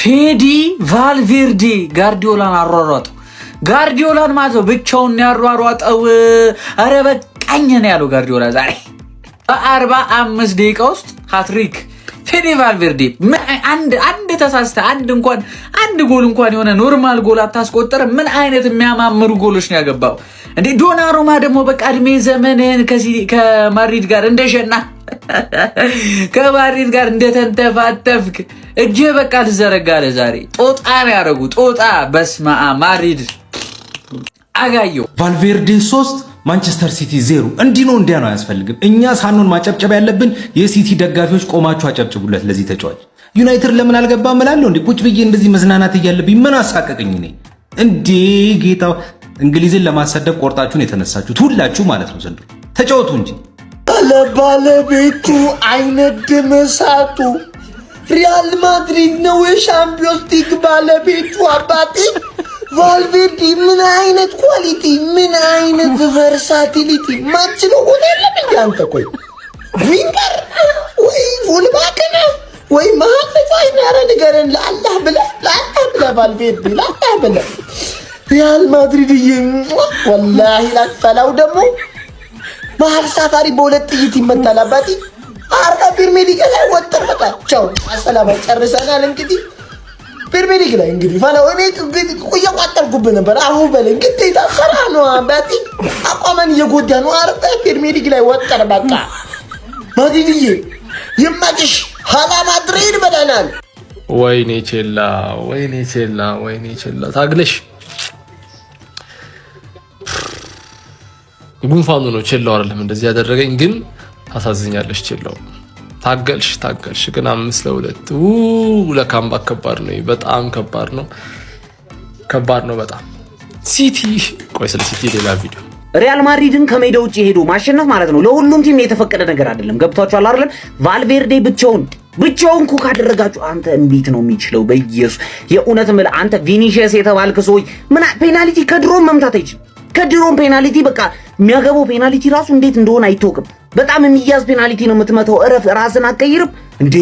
ፌዲ ቫልቬርዴ ጋርዲዮላን አሯሯጡ። ጋርዲዮላን ማለት ነው ብቻውን ያሯሯጠው። አረ በቃኝ ነው ያለው ጋርዲዮላ ዛሬ በ45 ደቂቃ ውስጥ ሃትሪክ። ፌዲ ቫልቬርዴ አንድ ተሳስተ አንድ ጎል እንኳን የሆነ ኖርማል ጎል አታስቆጠር። ምን አይነት የሚያማምሩ ጎሎች ነው ያገባው እንዴ! ዶናሩማ ደግሞ በቃ እድሜ ዘመንህን ከማድሪድ ጋር እንደሸና ከማድሪድ ጋር እንደተንተፋተፍክ እጅ በቃ ልዘረጋለ። ዛሬ ጦጣ ነው ያደረጉ ጦጣ። በስማ ማድሪድ አጋየው። ቫልቬርዴ 3 ማንቸስተር ሲቲ 0። እንዲህ ነው እንዲያ ነው አያስፈልግም። እኛ ሳንሆን ማጨብጨብ ያለብን የሲቲ ደጋፊዎች ቆማችሁ አጨብጭቡለት ለዚህ ተጫዋች። ዩናይትድ ለምን አልገባም እላለሁ እንዴ? ቁጭ ብዬ እንደዚህ መዝናናት እያለብኝ ምን አሳቀቀኝ እኔ እንዴ? ጌታው እንግሊዝን ለማሰደብ ቆርጣችሁን የተነሳችሁት ሁላችሁ ማለት ነው። ዘንድሮ ተጫወቱ እንጂ ባለቤቱ አይነድም እሳቱ። ሪያል ማድሪድ ነው የሻምፒዮንስ ሊግ ባለቤቱ። አባቴ ቫልቬርዴ ምን አይነት ኳሊቲ፣ ምን አይነት ቨርሳቲሊቲ! ማችለው ቦታ የለም እንዴ አንተ? ቆይ ዊንገር ወይ ፉልባክ ነው ወይ መሀል ተጫዋች ነው? ኧረ ንገረን ለአላህ ብለህ ቫልቬርዴ ለአላህ ብለህ ሪያል ማድሪድ ወላሂ ላትፈላው ደግሞ መሀል ሳፋሪ በሁለት ጥይት ይመታል። አባቴ አርባ ፕሪሚየር ሊግ ላይ ወጥተህ በቃ ቻው አሰላም ጨርሰናል። እንግዲህ ፕሪሚየር ሊግ ላይ እንግዲህ ፈላው እኔ እየቋጠርኩብህ ነበር። አሁን በለኝ ግዴታ ስራ ነው አባቴ። አቋመን እየጎዳ ነው። አርባ ፕሪሚየር ሊግ ላይ ወጥተህ በቃ ማድሪድዬ ይመችሽ። ሀላ ማድሪድ በለናል። ወይኔ ቼላ ታግለሽ ጉንፋኑ ነው ቼላው አይደለም እንደዚህ ያደረገኝ። ግን ታሳዝኛለሽ ቼላው። ታገልሽ ግን 5-2 ለካምባክ ከባድ ነው። በጣም ከባድ ነው በጣም ሲቲ። ቆይ ስለ ሲቲ ሌላ ቪዲዮ። ሪያል ማድሪድን ከሜዳ ውጪ ሄዶ ማሸነፍ ማለት ነው ለሁሉም ቲም የተፈቀደ ነገር አይደለም። ገብቷችኋል አይደለም? ቫልቬርዴ ብቻውን ኩክ አደረጋችሁ። አንተ እንዴት ነው የሚችለው? በኢየሱስ የእውነት ምል አንተ ቪኒሺየስ የተባልክ ሰውዬ ምን ፔናልቲ ከድሮም መምታት አይችልም። ከድሮም ፔናልቲ በቃ የሚያገባው ፔናልቲ ራሱ እንዴት እንደሆነ አይታወቅም። በጣም የሚያዝ ፔናልቲ ነው የምትመታው። እረፍ፣ ራስን አትቀይርም እንዴ?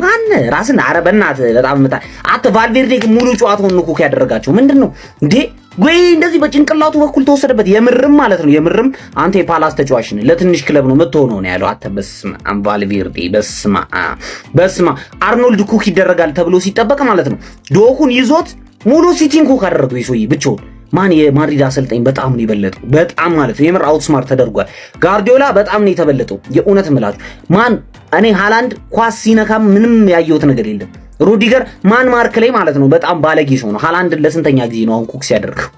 ማን ራስን አረበናት በጣም መታ አት ቫልቬርዴ ሙሉ ጨዋታውን ነው ኩክ ያደረጋቸው። ምንድነው እንዴ? ወይ እንደዚህ በጭንቅላቱ በኩል ተወሰደበት። የምርም ማለት ነው የምርም አንተ የፓላስ ተጫዋች ነህ፣ ለትንሽ ክለብ ነው የምትሆነው ነው ያለው። አተ በስማ ቫልቬርዴ በስማ አርኖልድ ኩክ ይደረጋል ተብሎ ሲጠበቅ ማለት ነው ዶኩን ይዞት ሙሉ ሲቲን ኩክ አደረገው ይሶይ ብቻውን። ማን የማድሪድ አሰልጣኝ በጣም ነው የበለጠው። በጣም ማለት ነው የምር አውትስማርት ተደርጓል። ጋርዲዮላ በጣም ነው የተበለጠው። የእውነት ምላችሁ ማን እኔ ሃላንድ ኳስ ሲነካም ምንም ያየሁት ነገር የለም። ሩዲገር ማርክ ላይ ማለት ነው በጣም ባለጌ ሰው ነው። ሃላንድ ለስንተኛ ጊዜ ነው አሁን ኩክ ሲያደርገው?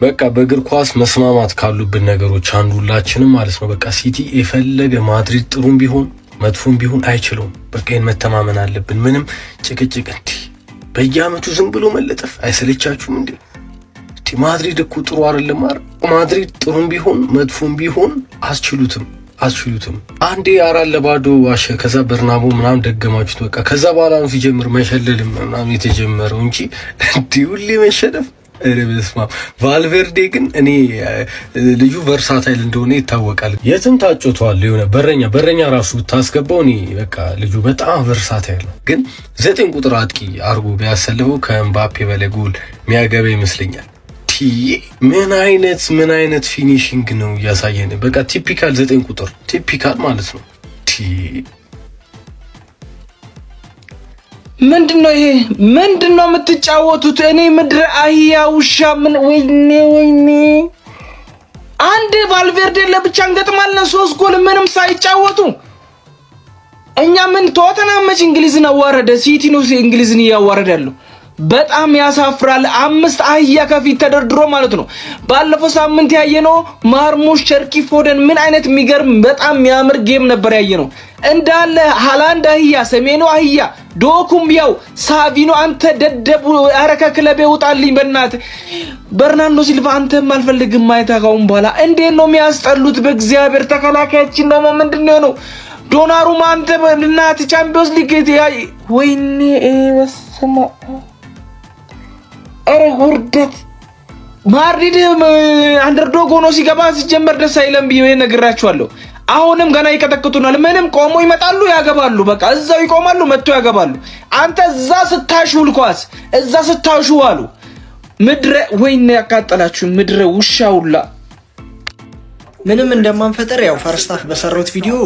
በቃ በእግር ኳስ መስማማት ካሉብን ነገሮች አንዱ ሁላችንም ማለት ነው በቃ ሲቲ የፈለገ ማድሪድ ጥሩም ቢሆን መጥፎም ቢሆን አይችለውም። በቃ ይሄን መተማመን አለብን። ምንም ጭቅጭቅ እንዴ በየአመቱ ዝም ብሎ መለጠፍ አይሰለቻችሁም እንዴ? ማድሪድ እኮ ጥሩ አይደለም አይደል? ማድሪድ ጥሩም ቢሆን መጥፎም ቢሆን አስችሉትም። አንዴ 4-0 ዋሸ። ከዛ በርናቦ ምናምን ደገማችሁት። በቃ ከዛ በኋላ ነው ሲጀምር መሸለልም ምናምን የተጀመረው እንጂ እንዴ ሁሌ መሸነፍ። ኧረ በስመ አብ። ቫልቬርዴ ግን እኔ ልጁ ቨርሳታይል እንደሆነ ይታወቃል። የትም ታጭቷል። የሆነ በረኛ ራሱ ታስገባው። እኔ በቃ ልጁ በጣም ቨርሳታይል ነው። ግን 9 ቁጥር አጥቂ አርጎ ቢያሰልፈው ከኤምባፔ በላይ ጎል የሚያገባ ይመስለኛል። ምን አይነት ፊኒሺንግ ነው እያሳየን። በቃ ቲፒካል 9 ቁጥር ቲፒካል ማለት ነው። ምንድነው ይሄ? ምንድነው የምትጫወቱት? እኔ ምድረ አህያ ውሻ ምን ወይኔ አንድ ቫልቬርዴ ለብቻ እንገጥማለን 3 ጎል ምንም ሳይጫወቱ። እኛ ምን ቶተናም መች እንግሊዝን አዋረደ? ሲቲ ነው እንግሊዝን እያዋረዳለሁ። በጣም ያሳፍራል። 5 አህያ ከፊት ተደርድሮ ማለት ነው። ባለፈው ሳምንት ያየነው ማርሙሽ ቸርኪ ፎደን ምን አይነት የሚገርም በጣም የሚያምር ጌም ነበር ያየነው። እንዳለ ሃላንድ አህያ፣ ሰሜኑ አህያ፣ ዶኩም ያው ሳቪኖ አንተ ደደቡ አረከ ክለብ ይውጣልኝ በእናት በርናንዶ ሲልቫ አንተም አልፈልግም ማይታካውን በኋላ እንዴት ነው የሚያስጠሉት? በእግዚአብሔር ተከላካያችን ነው ምንድነው ነው ዶናሩማ አንተ በእናት ቻምፒዮንስ ሊግ ወይኔ ወሰማ አረ ውርደት። ማድሪድ አንደርዶግ ሆኖ ሲገባ ሲጀመር ደስ አይለም ብዬ ነግራችኋለሁ። አሁንም ገና ይቀጠቅጡናል። ምንም ቆሞ ይመጣሉ ያገባሉ። በቃ እዛው ይቆማሉ መጥቶ ያገባሉ። አንተ እዛ ስታሹል ኳስ እዛ ስታሹ አሉ ምድረ ወይኔ ያቃጠላችሁ ምድረ ውሻውላ ምንም እንደማንፈጠር ያው ፈርስት ሃፍ በሰራሁት ቪዲዮ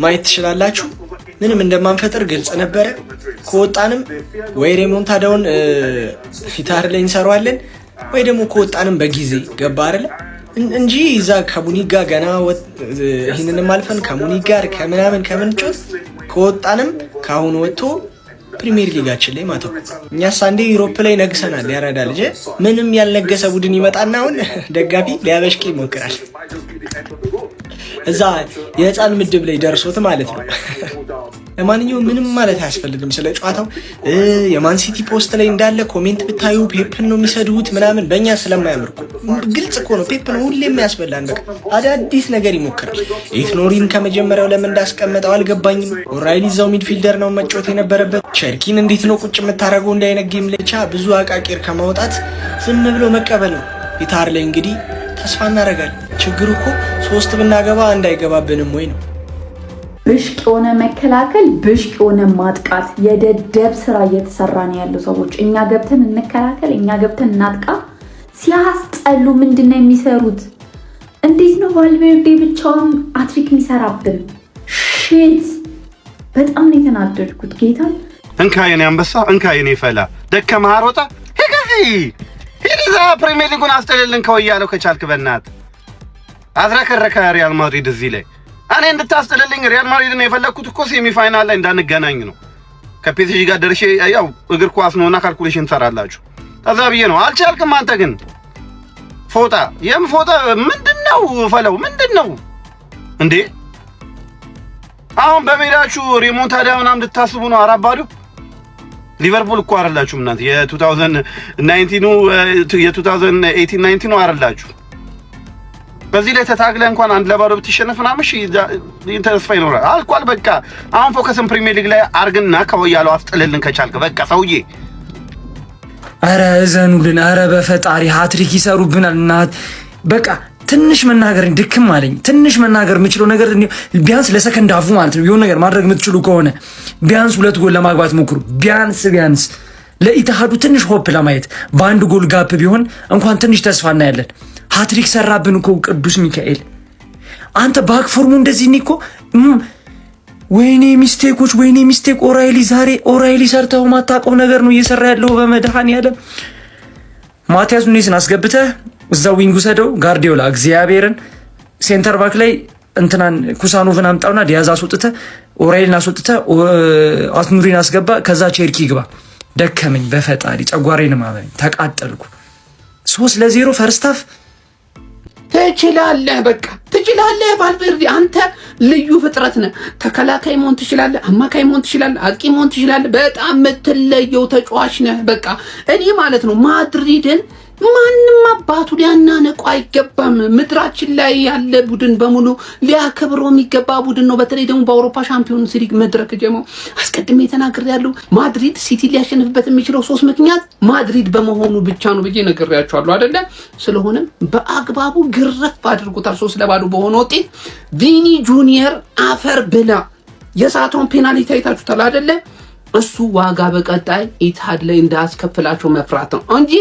ማየት ትችላላችሁ። ምንም እንደማንፈጠር ግልጽ ነበረ። ከወጣንም ወይ ሬሞንታዳውን ፊታር ላይ እንሰራዋለን ወይ ደግሞ ከወጣንም በጊዜ ገባ አይደል እንጂ እዛ ከሙኒክ ጋር ገና ይሄንንም አልፈን ከሙኒክ ጋር ከምናምን ከምንጮት ከወጣንም ካሁን ወጥቶ ፕሪሚየር ሊጋችን ላይ ማተው እኛስ አንዴ ዩሮፕ ላይ ነግሰናል። ያራዳ ልጅ ምንም ያልነገሰ ቡድን ይመጣና አሁን ደጋፊ ሊያበሽቅ ይሞክራል። እዛ የህፃን ምድብ ላይ ደርሶት ማለት ነው። ለማንኛውም ምንም ማለት አያስፈልግም ስለ ጨዋታው። የማን ሲቲ ፖስት ላይ እንዳለ ኮሜንት ብታዩ ፔፕን ነው የሚሰዱት ምናምን በእኛ ስለማያምርኩ ግልጽ እኮ ነው። ፔፕን ሁሌም ያስበላን በቃ አዳዲስ ነገር ይሞክራል። ኢትኖሪን ከመጀመሪያው ለምን እንዳስቀመጠው አልገባኝም። ኦራይሊ እዛው ሚድፊልደር ነው መጫወት የነበረበት። ቸርኪን እንዴት ነው ቁጭ የምታደርገው እንዳይነገም ለቻ ብዙ አቃቂር ከማውጣት ዝም ብሎ መቀበል ነው። ፒታር ላይ እንግዲህ ተስፋ እናደርጋለን። ችግሩ እኮ 3 ብናገባ እንዳይገባብንም ወይ ነው። ብሽቅ የሆነ መከላከል፣ ብሽቅ የሆነ ማጥቃት፣ የደደብ ስራ እየተሰራ ነው ያለው። ሰዎች እኛ ገብተን እንከላከል፣ እኛ ገብተን እናጥቃ። ሲያስጠሉ ምንድነው የሚሰሩት? እንዴት ነው ቫልቬርዴ ብቻውን አትሪክ የሚሰራብን? ሺት በጣም ነው የተናደድኩት። ጌታ እንካ የኔ አንበሳ፣ እንካ የኔ ፈላ ደከመህ አሮጣ ሄደዛ ፕሪሚየር ሊጉን አስጠልልን ከወያለው ከቻልክ በእናት አዝረከረከ ሪያል ማድሪድ እዚህ ላይ እኔ እንድታስጠልልኝ ሪያል ማድሪድን የፈለኩት እኮ ሴሚ ፋይናል ላይ እንዳንገናኝ ነው። ከፒኤስጂ ጋር ደርሼ ያው እግር ኳስ ነውና ካልኩሌሽን ትሰራላችሁ ከዛ ብዬ ነው። አልቻልክም አንተ ግን ፎጣ ፎጣ ምንድነው ፈለው ምንድነው እንዴ? አሁን በሜዳችሁ ሪሞንታዳ ምናምን እንድታስቡ ነው አራባዱ። ሊቨርፑል እኮ አይደላችሁም እናንተ የ2018 ነው አይደላችሁ። በዚህ ላይ ተታግለ እንኳን አንድ ለባዶ ብትሸነፍ ምናምን ተስፋ ይኖራል። አልቋል በቃ። አሁን ፎከስን ፕሪሚየር ሊግ ላይ አርግና ከወያለው አስጥልልን ከቻልክ በቃ ሰውዬ። አረ እዘኑልን፣ አረ በፈጣሪ ሃትሪክ ይሰሩብናል እና በቃ ትንሽ መናገር ድክም አለኝ። ትንሽ መናገር የምችለው ነገር ቢያንስ ለሰከንድ አፉ ማለት ነው የሆነ ነገር ማድረግ የምትችሉ ከሆነ ቢያንስ 2 ጎል ለማግባት ሞክሩ። ቢያንስ ለኢትሃዱ ትንሽ ሆፕ ለማየት በአንድ ጎል ጋፕ ቢሆን እንኳን ትንሽ ተስፋ እናያለን። ሃትሪክ ሰራብን እኮ ቅዱስ ሚካኤል። አንተ ባክ ፎርሙ እንደዚህ እኮ ወይኔ ሚስቴክ ኦራይሊ ሰርተው ማታውቀው ነገር ነው እየሰራ ያለው በመድኃኒዓለም። ማቲያስ ኑኔስን አስገብተህ እዛው ዊንግ ሰደው ጋርዲዮላ እግዚአብሔርን ሴንተር ባክ ላይ እንትናን ኩሳኖቭን አምጣውና ዲያዝ አስወጥተህ ኦራይሊን አስወጥተህ አስኑሪን አስገባ። ከዛ ቸርኪ ግባ። ደከመኝ በፈጣሪ ጨጓሬን ማመኝ ተቃጠልኩ። 3-0 ፈርስት ሃፍ። ትችላለህ፣ በቃ ትችላለህ። ቫልቬርዴ አንተ ልዩ ፍጥረት ነህ። ተከላካይ መሆን ትችላለህ፣ አማካይ መሆን ትችላለህ፣ አጥቂ መሆን ትችላለህ። በጣም የምትለየው ተጫዋች ነህ። በቃ እኔ ማለት ነው ማድሪድን ማንም አባቱ ሊያናነቀው አይገባም። ምድራችን ላይ ያለ ቡድን በሙሉ ሊያከብረው የሚገባ ቡድን ነው። በተለይ ደግሞ በአውሮፓ ሻምፒዮንስ ሊግ መድረክ ጀመው አስቀድሜ ተናግሬያለሁ። ማድሪድ ሲቲ ሊያሸንፍበት የሚችለው 3 ምክንያት ማድሪድ በመሆኑ ብቻ ነው ብዬ ነግሬያቸዋለሁ አይደለ? ስለሆነም በአግባቡ ግረፍ አድርጎታል 3-0 በሆነ ውጤት። ቪኒ ጁኒየር አፈር ብላ የሳተውን ፔናልቲ አይታችሁታል አይደለ? እሱ ዋጋ በቀጣይ ኢትሃድ ላይ እንዳያስከፍላቸው መፍራት ነው እንጂ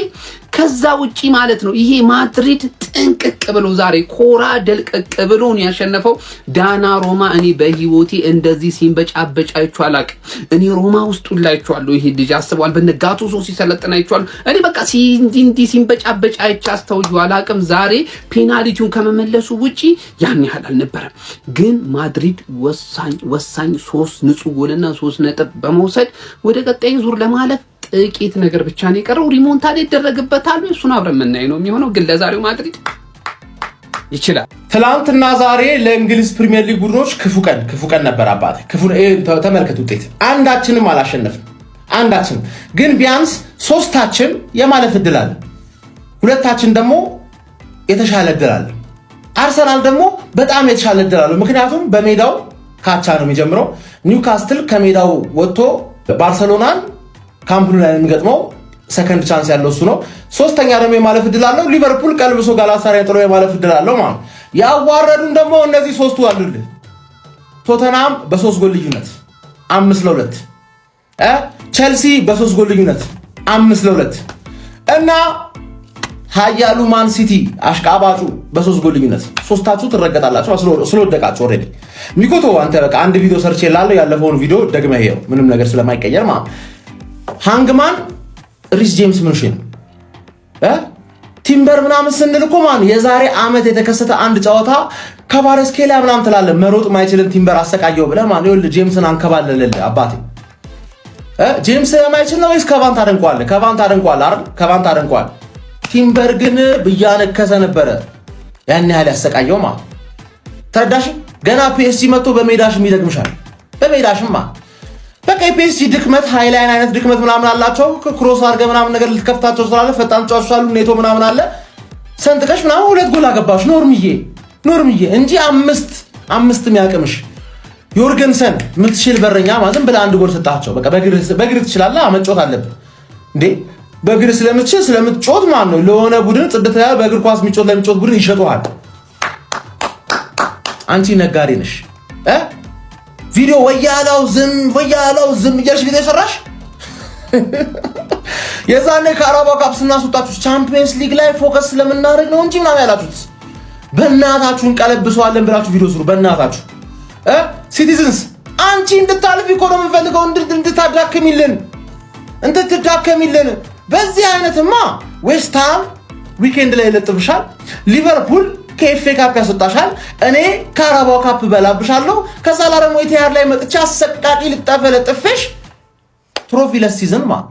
ከዛ ውጪ ማለት ነው። ይሄ ማድሪድ ጥንቅቅ ብሎ ዛሬ ኮራ ደልቀቅ ብሎ ነው ያሸነፈው ዳና ሮማ። እኔ በህይወቴ እንደዚህ ሲንበጫበጭ አይቼው አላውቅም። እኔ ሮማ ውስጥ ላይቼዋለሁ። ይሄ ልጅ አስቧል በነጋቱ ሶ ሲሰለጥን አይቼዋለሁ። እኔ በቃ እንዲህ ሲንበጫበጭ አይቼ አስተውዬው አላውቅም። ዛሬ ፔናልቲውን ከመመለሱ ውጪ ያን ያህል አልነበረም። ግን ማድሪድ ወሳኝ 3 ንጹህ ጎልና 3 ነጥብ በመውሰድ ወደ ቀጣይ ዙር ለማለፍ ጥቂት ነገር ብቻ ነው የቀረው። ሪሞንታዳ ይደረግበታል። እሱን አብረን የምናይ ነው የሚሆነው። ግን ለዛሬው ማድሪድ ይችላል። ትላንትና ዛሬ ለእንግሊዝ ፕሪሚየር ሊግ ቡድኖች ክፉ ቀን ነበር። አባቴ ተመልከት፣ ውጤት አንዳችንም አላሸነፍም። አንዳችንም ግን ቢያንስ 3ታችን የማለፍ እድል አለ፣ 2ታችን ደግሞ የተሻለ እድል አለ። አርሰናል ደግሞ በጣም የተሻለ እድል አለ። ምክንያቱም በሜዳው ካቻ ነው የሚጀምረው። ኒውካስትል ከሜዳው ወጥቶ ባርሰሎናን ካምፕኑ ላይ የሚገጥመው ሰከንድ ቻንስ ያለው እሱ ነው። 3ኛ ደግሞ የማለፍ እድል አለው። ሊቨርፑል ቀልብሶ ጋላታሳራይን ጥሎ የማለፍ እድል አለው ማለት። ያዋረዱን ደግሞ እነዚህ 3ቱ አሉልህ። ቶተናም በ3 ጎል ልዩነት 5-2 ቸልሲ በ3 ጎል ልዩነት 5-2 እና ሀያሉ ማን ሲቲ አሽቃባጩ በ3 ጎል ልዩነት ሶስታችሁ ትረገጣላችሁ ስለወደቃችሁ ኦልሬዲ ሚኮቶ አንተ በቃ አንድ ቪዲዮ ሰርች ይላለው ያለፈውን ቪዲዮ ደግመህ ይሄው ምንም ነገር ስለማይቀየር ማለት ሃንግማን ሪስ ጄምስ ምንሽን ቲምበር ምናምን ስንል እኮ ማን የዛሬ ዓመት የተከሰተ አንድ ጨዋታ ከባረስኬላ ምናምን ትላለህ መሮጥ ማይችልን ቲምበር አሰቃየው ብለህ ማን ይኸውልህ ጄምስን አንከባለለልህ አባቴ ጄምስ የማይችል ነው ወይስ ከቫን ታደንቀዋለህ አይደል ከቫን ታደንቀዋለህ ቲምበር ግን ብያነከሰ ነበረ ያን ያህል ያሰቃየው ማለት ተረዳሽ ገና ፒኤስጂ መጥቶ በሜዳሽም ይደግምሻል በሜዳሽማ በቃ ፒኤስጂ ድክመት ሃይላይን አይነት ድክመት ምናምን አላቸው ክሮስ አድርገህ ምናምን ነገር ልትከፍታቸው ስላለ ፈጣን ጫውሻሉ ኔቶ ምናምን አለ ሰንጥቀሽ ምናምን 2 ጎል አገባሽ ኖርምዬ እንጂ አምስት የሚያቅምሽ ዮርገንሰን ምትሽል በረኛ ማለት ብለ 1 ጎል ሰጣቸው በቃ በግር ትችላለህ መጫወት አለብህ እንዴ በግር ስለምትጫወት ማለት ነው ለሆነ ቡድን ጽድት ያለ በእግር ኳስ ለሚጫወት ቡድን ይሸጡሃል አንቺ ነጋዴ ነሽ ቪዲዮ ወያላው ዝም እያልሽ ቪዲዮ ሰራሽ የዛኔ ካራባው ካፕ ስናስወጣችሁ ቻምፒየንስ ሊግ ላይ ፎከስ ስለምናደርግ ነው እንጂ ምናምን ያላችሁት በእናታችሁን ቀለብሰዋለን ብላችሁ ቪዲዮ ስሩ በእናታችሁ ሲቲዝንስ አንቺ እንድታልፊ እኮ ነው የምፈልገው እንድትዳከሚልን በዚህ አይነትማ ዌስትሃም ዊኬንድ ላይ ይለጥፍሻል ሊቨርፑል ከኤፍኤ ካፕ ያስወጣሻል እኔ ካራባው ካፕ በላብሻለሁ ከዛ ላይ ደግሞ ኢቲሃድ ላይ መጥቻ አሰቃቂ ልጠፈለጥፈሽ ትሮፊ ለሲዝን